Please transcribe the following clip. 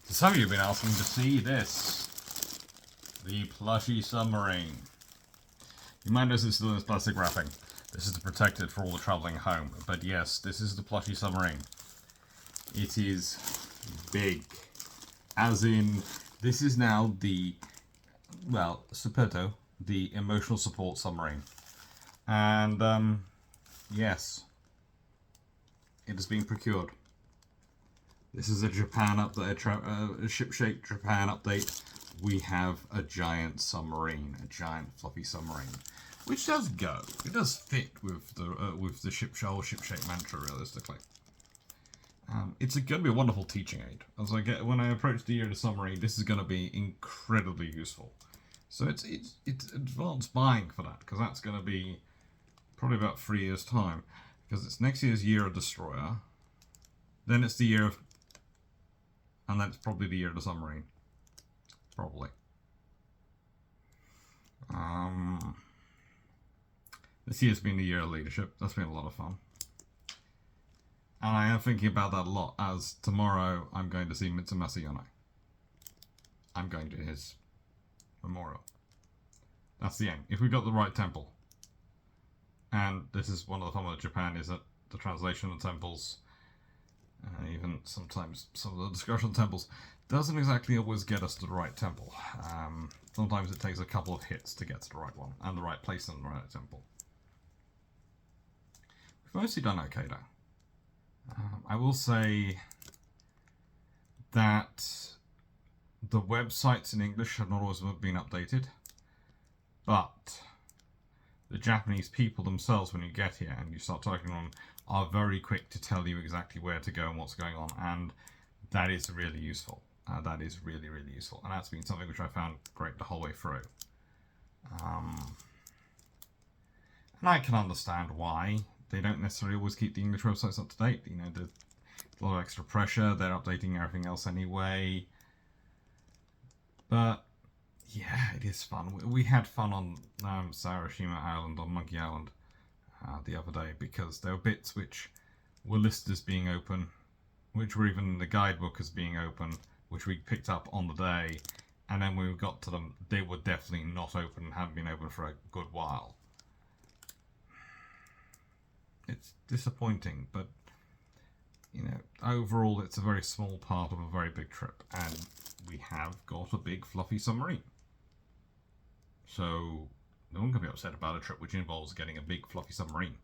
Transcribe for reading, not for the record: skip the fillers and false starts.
So some of you have been asking to see this. The Fluffy Submarine. You might notice it's still in its plastic wrapping. This is to protect it for all the travelling home. But yes, this is the Fluffy Submarine. It is big. As in, this is now the, well, Supporto, the emotional support submarine. And, yes, it has been procured. This is a Japan update, a ship-shaped Japan update. We have a giant submarine, a giant fluffy submarine, which does go. It does fit with the ship-shape mantra, realistically. It's going to be a wonderful teaching aid. When I approach the year of the submarine, this is going to be incredibly useful. So it's advanced buying for that, because that's going to be probably about 3 years' time, because it's next year's year of destroyer, then it's the year of, and then it's probably the year of the submarine. Probably. This year's been the year of leadership. That's been a lot of fun. And I am thinking about that a lot, as tomorrow I'm going to see Mitsumasa Yone. I'm going to his memorial. That's the aim. If we got the right temple. And this is one of the fun with Japan, is that the translation of temples, even sometimes some of the discussion of temples, doesn't exactly always get us to the right temple. Sometimes it takes a couple of hits to get to the right one, and the right place in the right temple. We've mostly done okay though. I will say that the websites in English have not always been updated, but the Japanese people themselves, when you get here and you start talking to them, are very quick to tell you exactly where to go and what's going on, and that is really useful. That is really, really useful, and that's been something which I found great the whole way through. And I can understand why they don't necessarily always keep the English websites up to date. You know, there's a lot of extra pressure. They're updating everything else anyway. But yeah, it is fun. We had fun on Sarashima Island, on Monkey Island, the other day, because there were bits which were listed as being open, which were even in the guidebook as being open, which we picked up on the day, and then when we got to them, they were definitely not open and hadn't been open for a good while. It's disappointing, but you know, overall it's a very small part of a very big trip, and we have got a big fluffy submarine. So no one can be upset about a trip which involves getting a big fluffy submarine.